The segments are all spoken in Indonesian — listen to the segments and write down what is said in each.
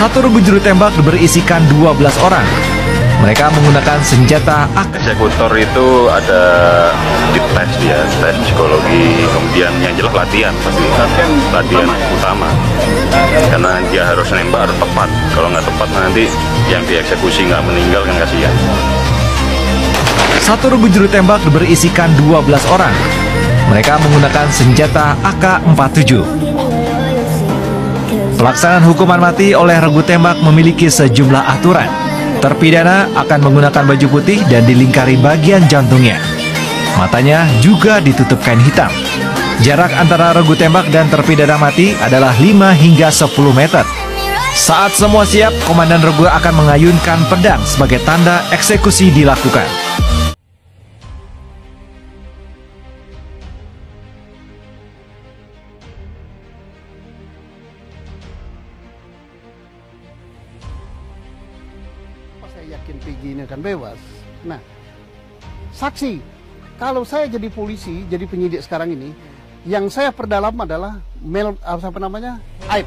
Satu regu juru tembak berisikan 12 orang. Mereka menggunakan senjata AK. Eksekutor itu ada dites dia, tes psikologi, kemudian yang jelas latihan, pasti latihan utama. Karena dia harus nembak harus tepat. Kalau nggak tepat nanti yang dieksekusi nggak meninggal kan kasihan. Satu regu juru tembak berisikan 12 orang. Mereka menggunakan senjata AK-47. Pelaksanaan hukuman mati oleh regu tembak memiliki sejumlah aturan. Terpidana akan menggunakan baju putih dan dilingkari bagian jantungnya. Matanya juga ditutup kain hitam. Jarak antara regu tembak dan terpidana mati adalah 5 hingga 10 meter. Saat semua siap, komandan regu akan mengayunkan pedang sebagai tanda eksekusi dilakukan. Saya yakin Peggy ini akan bebas. Nah, saksi, kalau saya jadi polisi, jadi penyidik sekarang ini, yang saya perdalam adalah Aib.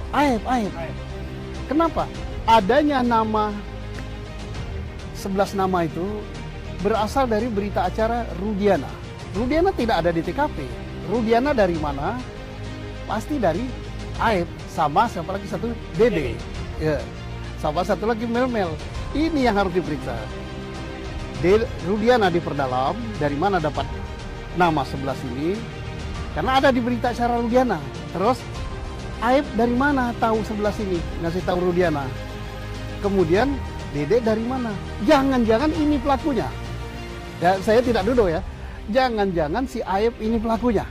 Kenapa? Adanya nama 11 nama itu berasal dari berita acara Rudiana. Rudiana tidak ada di TKP. Rudiana dari mana? Pasti dari Aib, sama siapa lagi satu Dede. Ya. Sama satu lagi Mel. Ini yang harus diperiksa. Rudiana diperdalam, dari mana dapat nama 11 ini? Karena ada di berita acara Rudiana. Terus Aib dari mana tahu 11 ini? Ngasih tahu Rudiana. Kemudian Dede dari mana? Jangan-jangan ini pelakunya. Ya, saya tidak duduk ya. Jangan-jangan si Aib ini pelakunya.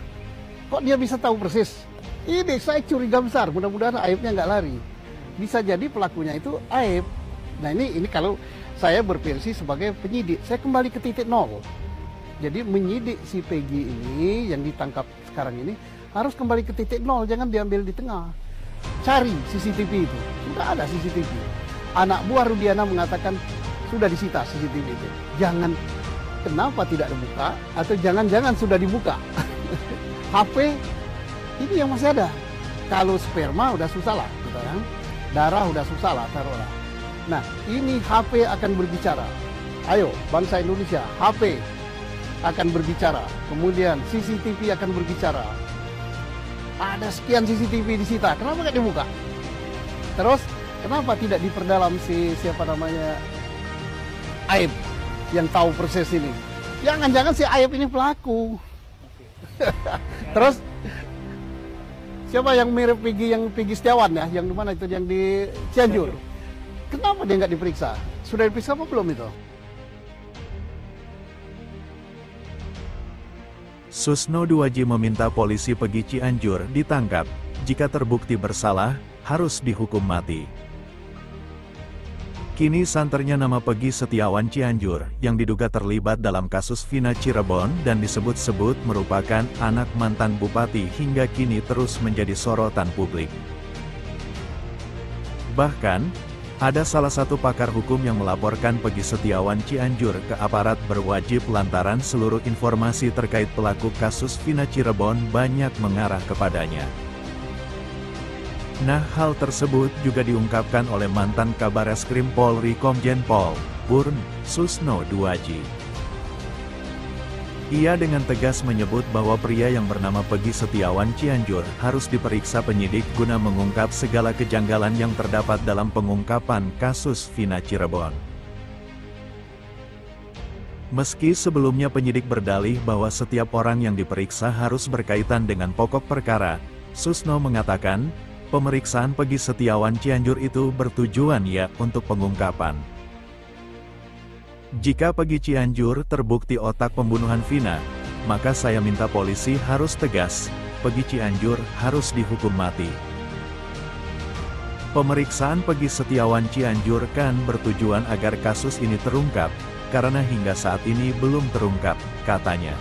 Kok dia bisa tahu persis? Ini saya curiga besar. Mudah-mudahan Aibnya nggak lari. Bisa jadi pelakunya itu Aib. Nah ini kalau saya berversi sebagai penyidik, saya kembali ke titik nol. Jadi menyidik si Peggy ini yang ditangkap sekarang ini harus kembali ke titik nol, jangan diambil di tengah. Cari CCTV itu, sudah ada CCTV. Anak buah Rudiana mengatakan sudah disita CCTV itu. Jangan, kenapa tidak dibuka? Atau jangan-jangan sudah dibuka. HP ini yang masih ada. Kalau sperma udah susah lah, gitu kan? Darah udah susah lah, taruhlah. Nah, ini HP akan berbicara. Ayo, bangsa Indonesia, HP akan berbicara. Kemudian CCTV akan berbicara. Ada sekian CCTV disita, kenapa nggak dibuka? Terus, kenapa tidak diperdalam siapa namanya Aib yang tahu persis ini? Jangan-jangan si Aib ini pelaku. Terus, siapa yang mirip Peggy Setiawan ya? Yang di mana itu? Yang di Cianjur. Kenapa dia nggak diperiksa? Sudah diperiksa apa belum itu? Susno Duaji meminta polisi Peggy Cianjur ditangkap. Jika terbukti bersalah, harus dihukum mati. Kini santernya nama Peggy Setiawan Cianjur, yang diduga terlibat dalam kasus Vina Cirebon dan disebut-sebut merupakan anak mantan bupati hingga kini terus menjadi sorotan publik. Bahkan, ada salah satu pakar hukum yang melaporkan Peggy Setiawan Cianjur ke aparat berwajib lantaran seluruh informasi terkait pelaku kasus Vina Cirebon banyak mengarah kepadanya. Nah, hal tersebut juga diungkapkan oleh mantan Kabareskrim Polri Komjen Pol, Purn, Susno Duaji. Ia dengan tegas menyebut bahwa pria yang bernama Peggy Setiawan Cianjur harus diperiksa penyidik guna mengungkap segala kejanggalan yang terdapat dalam pengungkapan kasus Vina Cirebon. Meski sebelumnya penyidik berdalih bahwa setiap orang yang diperiksa harus berkaitan dengan pokok perkara, Susno mengatakan, pemeriksaan Peggy Setiawan Cianjur itu bertujuan ya untuk pengungkapan. Jika Peggy Cianjur terbukti otak pembunuhan Vina, maka saya minta polisi harus tegas, Peggy Cianjur harus dihukum mati. Pemeriksaan Peggy Setiawan Cianjur kan bertujuan agar kasus ini terungkap, karena hingga saat ini belum terungkap, katanya.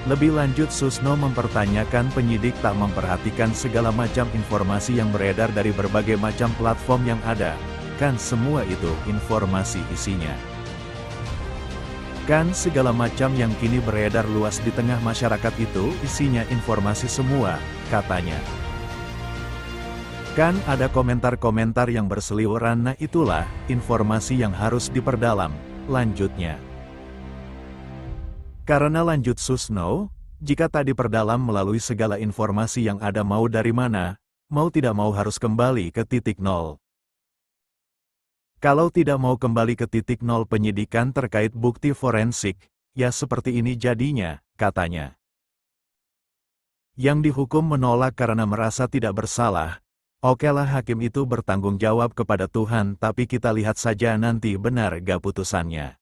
Lebih lanjut Susno mempertanyakan penyidik tak memperhatikan segala macam informasi yang beredar dari berbagai macam platform yang ada. Kan semua itu informasi isinya. Kan segala macam yang kini beredar luas di tengah masyarakat itu isinya informasi semua, katanya. Kan ada komentar-komentar yang berseliweran, nah itulah informasi yang harus diperdalam, lanjutnya. Karena lanjut Susno, jika tak diperdalam melalui segala informasi yang ada mau dari mana, mau tidak mau harus kembali ke titik nol. Kalau tidak mau kembali ke titik nol penyidikan terkait bukti forensik, ya seperti ini jadinya, katanya. Yang dihukum menolak karena merasa tidak bersalah. Okelah hakim itu bertanggung jawab kepada Tuhan, tapi kita lihat saja nanti benar gak putusannya.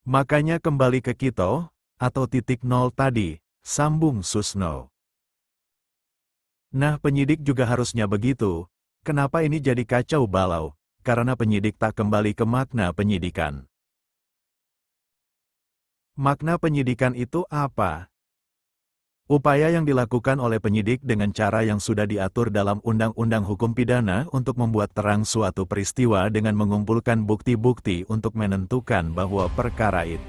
Makanya kembali ke Kito, atau titik nol tadi, sambung Susno. Nah penyidik juga harusnya begitu, kenapa ini jadi kacau balau? Karena penyidik tak kembali ke makna penyidikan. Makna penyidikan itu apa? Upaya yang dilakukan oleh penyidik dengan cara yang sudah diatur dalam Undang-Undang Hukum Pidana untuk membuat terang suatu peristiwa dengan mengumpulkan bukti-bukti untuk menentukan bahwa perkara itu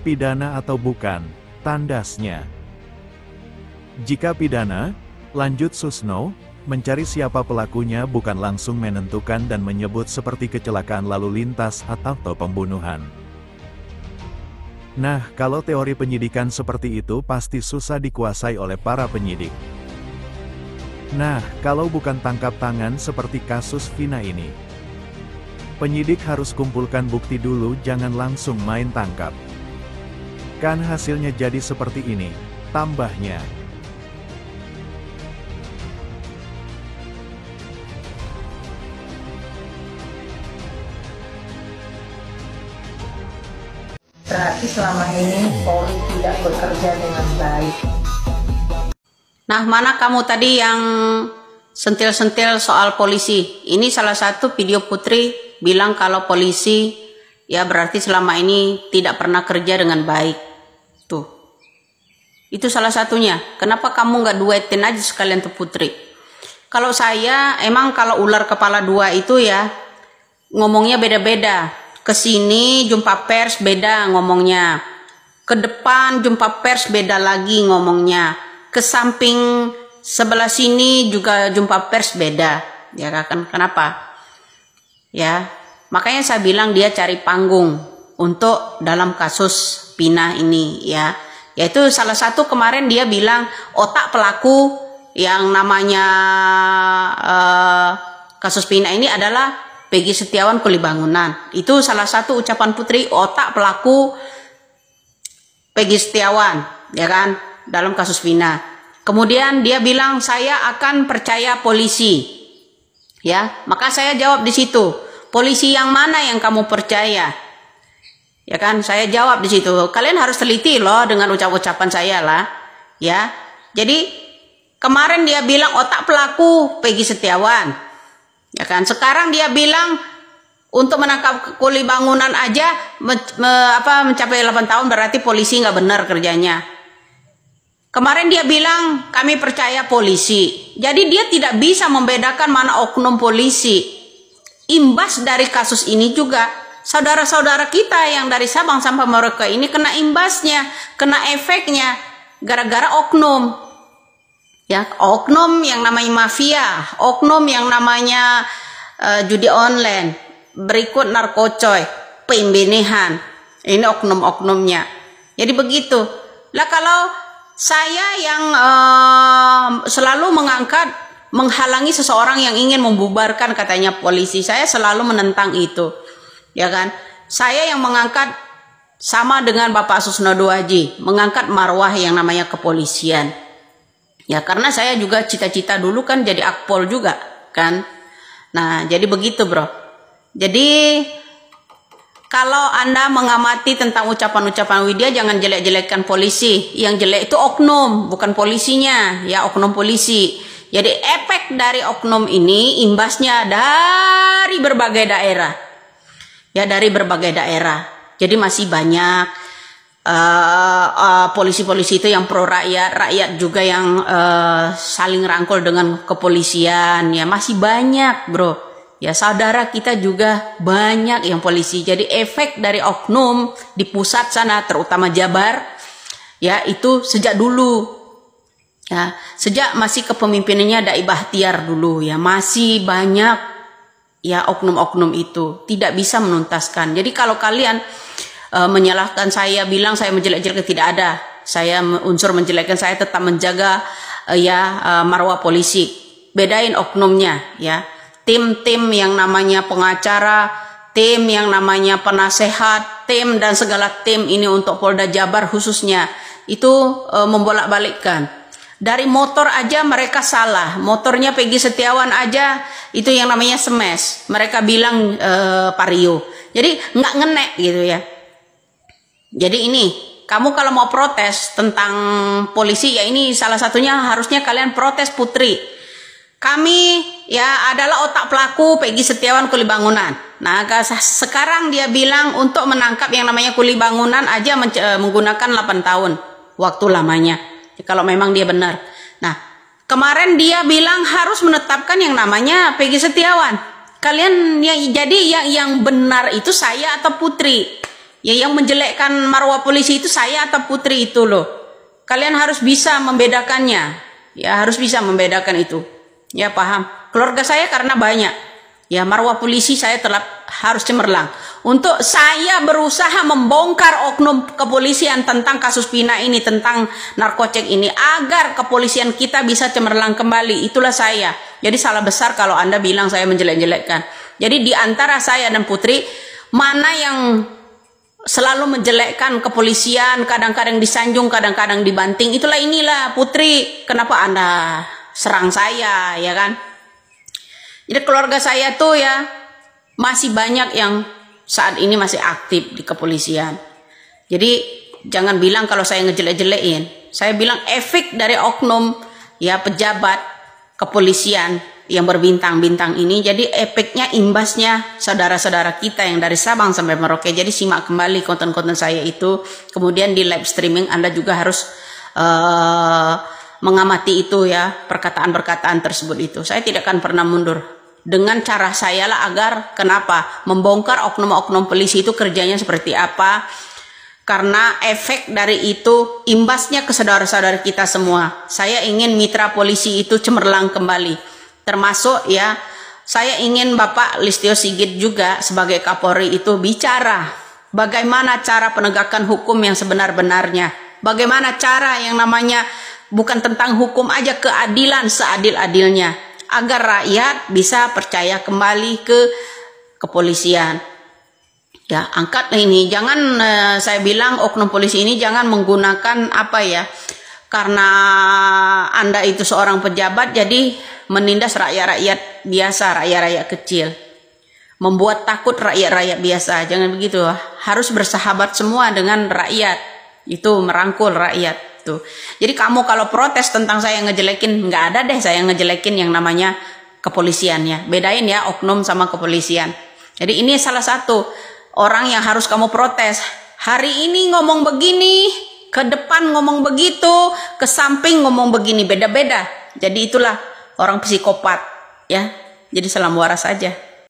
pidana atau bukan, tandasnya. Jika pidana, lanjut Susno, mencari siapa pelakunya bukan langsung menentukan dan menyebut seperti kecelakaan lalu lintas atau pembunuhan. Nah, kalau teori penyidikan seperti itu pasti susah dikuasai oleh para penyidik. Nah, kalau bukan tangkap tangan seperti kasus Vina ini. Penyidik harus kumpulkan bukti dulu, jangan langsung main tangkap. Kan hasilnya jadi seperti ini, tambahnya. Berarti selama ini Polri tidak bekerja dengan baik. Nah, mana kamu tadi yang sentil-sentil soal polisi? Ini salah satu video Putri bilang kalau polisi ya berarti selama ini tidak pernah kerja dengan baik. Tuh. Itu salah satunya. Kenapa kamu nggak duetin aja sekalian tuh Putri? Kalau saya emang kalau ular kepala dua itu ya ngomongnya beda-beda. Kesini jumpa pers beda ngomongnya, ke depan jumpa pers beda lagi ngomongnya, ke samping sebelah sini juga jumpa pers beda, ya kan? Kenapa? Ya, makanya saya bilang dia cari panggung untuk dalam kasus Vina ini, ya. Yaitu salah satu kemarin dia bilang otak pelaku yang namanya kasus Vina ini adalah Peggy Setiawan Kuli Bangunan. Itu salah satu ucapan Putri, otak pelaku Peggy Setiawan, ya kan, dalam kasus Vina. Kemudian dia bilang saya akan percaya polisi, ya. Maka saya jawab di situ, polisi yang mana yang kamu percaya, ya kan? Saya jawab di situ. Kalian harus teliti loh dengan ucapan saya lah, ya. Jadi kemarin dia bilang otak pelaku Peggy Setiawan. Ya kan, sekarang dia bilang untuk menangkap Kuli Bangunan aja mencapai 8 tahun berarti polisi nggak benar kerjanya. Kemarin dia bilang kami percaya polisi. Jadi dia tidak bisa membedakan mana oknum polisi. Imbas dari kasus ini juga saudara-saudara kita yang dari Sabang sampai Merauke ini kena imbasnya, kena efeknya gara-gara oknum. Ya, oknum yang namanya mafia, oknum yang namanya judi online, berikut narkocoy, pembenehan. Ini oknum-oknumnya. Jadi begitu. Lah kalau saya yang selalu menghalangi seseorang yang ingin membubarkan katanya polisi, saya selalu menentang itu. Ya kan? Saya yang mengangkat sama dengan Bapak Susno Duaji, mengangkat marwah yang namanya kepolisian. Ya karena saya juga cita-cita dulu kan jadi akpol juga kan. Nah jadi begitu bro. Jadi kalau Anda mengamati tentang ucapan-ucapan Widya jangan jelek-jelekkan polisi. Yang jelek itu oknum bukan polisinya, ya oknum polisi. Jadi efek dari oknum ini imbasnya dari berbagai daerah. Ya dari berbagai daerah. Jadi masih banyak polisi-polisi itu yang pro rakyat, rakyat juga yang saling rangkul dengan kepolisian, ya masih banyak bro. Ya saudara kita juga banyak yang polisi. Jadi efek dari oknum di pusat sana, terutama Jabar, ya itu sejak dulu. Ya, sejak masih kepemimpinannya Dai Bahtiar dulu ya, masih banyak ya oknum-oknum itu tidak bisa menuntaskan. Jadi kalau kalian menyalahkan saya, bilang saya menjelek-jelekan, tidak ada. Saya unsur menjelekkan, saya tetap menjaga marwah polisi. Bedain oknumnya ya. Tim-tim yang namanya pengacara, tim yang namanya penasehat, tim dan segala tim ini untuk Polda Jabar khususnya itu membolak-balikkan. Dari motor aja mereka salah. Motornya Peggy Setiawan aja itu yang namanya smash. Mereka bilang Vario. Jadi nggak ngenek gitu ya. Jadi ini, kamu kalau mau protes tentang polisi ya ini salah satunya harusnya kalian protes Putri. Kami ya adalah otak pelaku Peggy Setiawan Kuli Bangunan. Nah sekarang dia bilang untuk menangkap yang namanya Kuli Bangunan aja menggunakan 8 tahun waktu lamanya. Kalau memang dia benar. Nah, kemarin dia bilang harus menetapkan yang namanya Peggy Setiawan. Kalian yang benar itu saya atau Putri? Ya yang menjelekkan marwah polisi itu saya atau Putri itu loh. Kalian harus bisa membedakannya. Ya harus bisa membedakan itu. Ya paham. Keluarga saya karena banyak. Ya marwah polisi saya tetap harus cemerlang. Untuk saya berusaha membongkar oknum kepolisian tentang kasus Vina ini, tentang narkocek ini, agar kepolisian kita bisa cemerlang kembali. Itulah saya. Jadi salah besar kalau Anda bilang saya menjelek-jelekkan. Jadi di antara saya dan Putri, mana yang selalu menjelekkan kepolisian, kadang-kadang disanjung, kadang-kadang dibanting, inilah Putri. Kenapa Anda serang saya, ya kan? Jadi keluarga saya tuh ya masih banyak yang saat ini masih aktif di kepolisian. Jadi jangan bilang kalau saya ngejelek-jelekin. Saya bilang efek dari oknum ya pejabat kepolisian yang berbintang-bintang ini. Jadi efeknya, imbasnya saudara-saudara kita yang dari Sabang sampai Merauke. Jadi simak kembali konten-konten saya itu. Kemudian di live streaming Anda juga harus mengamati itu ya, perkataan-perkataan tersebut itu. Saya tidak akan pernah mundur. Dengan cara saya lah agar kenapa? Membongkar oknum-oknum polisi itu kerjanya seperti apa. Karena efek dari itu imbasnya ke saudara-saudara kita semua. Saya ingin mitra polisi itu cemerlang kembali. Termasuk ya, saya ingin Bapak Listio Sigit juga sebagai Kapolri itu bicara bagaimana cara penegakan hukum yang sebenar-benarnya. Bagaimana cara yang namanya bukan tentang hukum aja, keadilan seadil-adilnya. Agar rakyat bisa percaya kembali ke kepolisian. Ya, angkat ini. Jangan saya bilang oknum polisi ini jangan menggunakan apa ya. Karena Anda itu seorang pejabat jadi menindas rakyat-rakyat biasa, rakyat-rakyat kecil. Membuat takut rakyat-rakyat biasa. Jangan begitu. Harus bersahabat semua dengan rakyat. Itu merangkul rakyat. Tuh. Jadi kamu kalau protes tentang saya ngejelekin, nggak ada deh saya ngejelekin yang namanya kepolisian ya. Bedain ya oknum sama kepolisian. Jadi ini salah satu orang yang harus kamu protes. Hari ini ngomong begini, ke depan ngomong begitu, ke samping ngomong begini, beda-beda. Jadi itulah orang psikopat ya. Jadi salam waras aja.